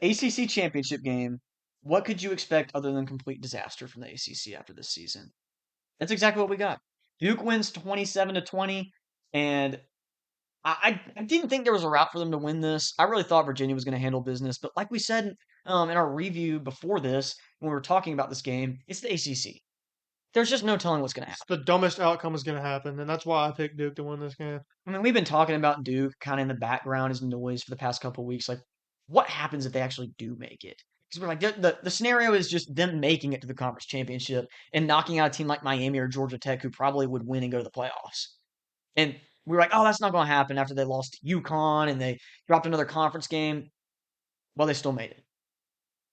ACC Championship game. What could you expect other than complete disaster from the ACC after this season? That's exactly what we got. Duke wins 27-20, and I didn't think there was a route for them to win this. I really thought Virginia was going to handle business, but like we said in our review before this, when we were talking about this game, it's the ACC. There's just no telling what's going to It's happen. the dumbest outcome is going to happen, and that's why I picked Duke to win this game. I mean, we've been talking about Duke kind of in the background as noise for the past couple of weeks. Like, what happens if they actually do make it? Because we're like, the scenario is just them making it to the conference championship and knocking out a team like Miami or Georgia Tech, who probably would win and go to the playoffs. And we were like, oh, that's not going to happen after they lost to UConn and they dropped another conference game. Well, they still made it.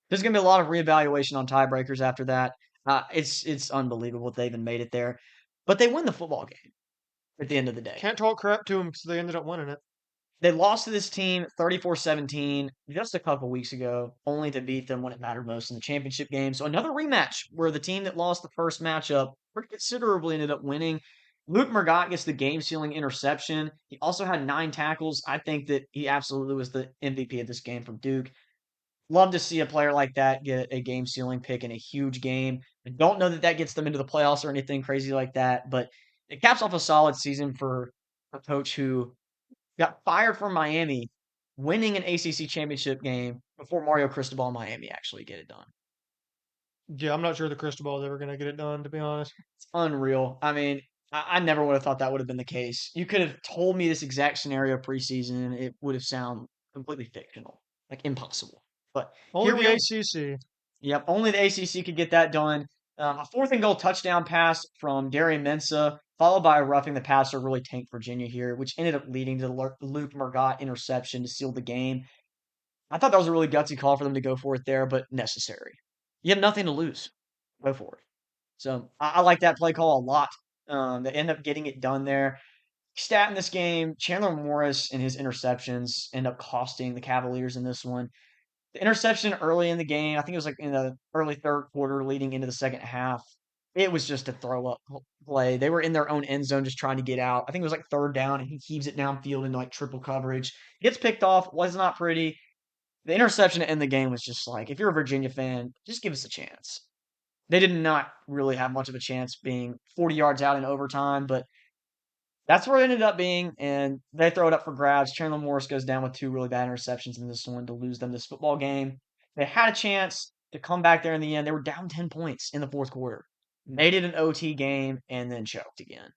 There's going to be a lot of reevaluation on tiebreakers after that. It's unbelievable they even made it there, but they win the football game at the end of the day. Can't talk crap to them because they ended up winning it. They lost to this team 34-17 just a couple weeks ago, only to beat them when it mattered most in the championship game. So another rematch where the team that lost the first matchup pretty considerably ended up winning. Luke Mergott gets the game-sealing interception. He also had 9 tackles. I think that he absolutely was the MVP of this game from Duke. Love to see a player like that get a game-sealing pick in a huge game. I don't know that that gets them into the playoffs or anything crazy like that, but it caps off a solid season for a coach who got fired from Miami, winning an ACC championship game before Mario Cristobal and Miami actually get it done. Yeah, I'm not sure the crystal ball is ever going to get it done, to be honest. It's unreal. I mean, I never would have thought that would have been the case. You could have told me this exact scenario preseason, and it would have sounded completely fictional, like impossible. But Only here the we are. ACC. Yep, only the ACC could get that done. A fourth and goal touchdown pass from Darian Mensah, followed by a roughing the passer, really tanked Virginia here, which ended up leading to the Luke Margot interception to seal the game. I thought that was a really gutsy call for them to go for it there, but necessary. You have nothing to lose. Go for it. So I like that play call a lot. They end up getting it done there. Stat in this game, Chandler Morris and his interceptions end up costing the Cavaliers in this one. The interception early in the game, I think it was like in the early third quarter leading into the second half. It was just a throw up play. They were in their own end zone just trying to get out. I think it was like third down and he heaves it downfield into like triple coverage. Gets picked off, was not pretty. The interception to end the game was just like, if you're a Virginia fan, just give us a chance. They did not really have much of a chance being 40 yards out in overtime, but that's where it ended up being, and they throw it up for grabs. Chandler Morris goes down with 2 really bad interceptions in this one to lose them this football game. They had a chance to come back there in the end. They were down 10 points in the fourth quarter, made it an OT game, and then choked again.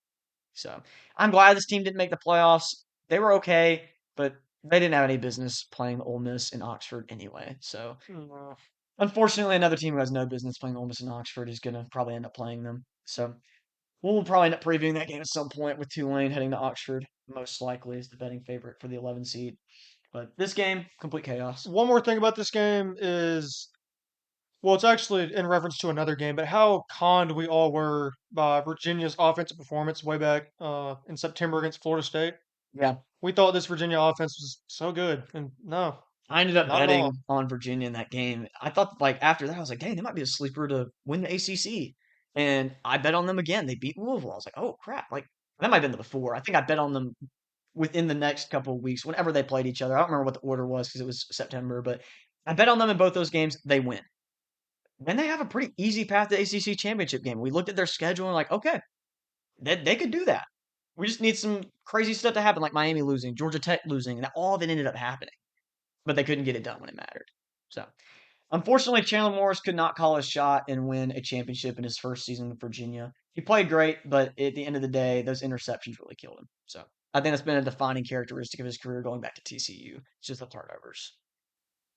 So I'm glad this team didn't make the playoffs. They were okay, but they didn't have any business playing Ole Miss in Oxford anyway. So Mm, unfortunately, another team who has no business playing Ole Miss in Oxford is going to probably end up playing them. So we'll probably end up previewing that game at some point with Tulane heading to Oxford, most likely as the betting favorite for the 11 seed. But this game, complete chaos. One more thing about this game is, well, it's actually in reference to another game, but how conned we all were by Virginia's offensive performance way back in September against Florida State. Yeah, We thought this Virginia offense was so good, and no, I ended up not at all. betting on Virginia in that game. I thought like after that, I was like, dang, they might be a sleeper to win the ACC. And I bet on them again. They beat Louisville. I was like, oh crap! Like that might have been the before. I think I bet on them within the next couple of weeks, whenever they played each other. I don't remember what the order was because it was September, but I bet on them in both those games. They win. Then they have a pretty easy path to ACC championship game. We looked at their schedule and like, okay, they could do that. We just need some crazy stuff to happen, like Miami losing, Georgia Tech losing, and all of it ended up happening. But they couldn't get it done when it mattered. So, unfortunately, Chandler Morris could not call his shot and win a championship in his first season with Virginia. He played great, but at the end of the day, those interceptions really killed him. So, I think that's been a defining characteristic of his career going back to TCU. It's just the turnovers.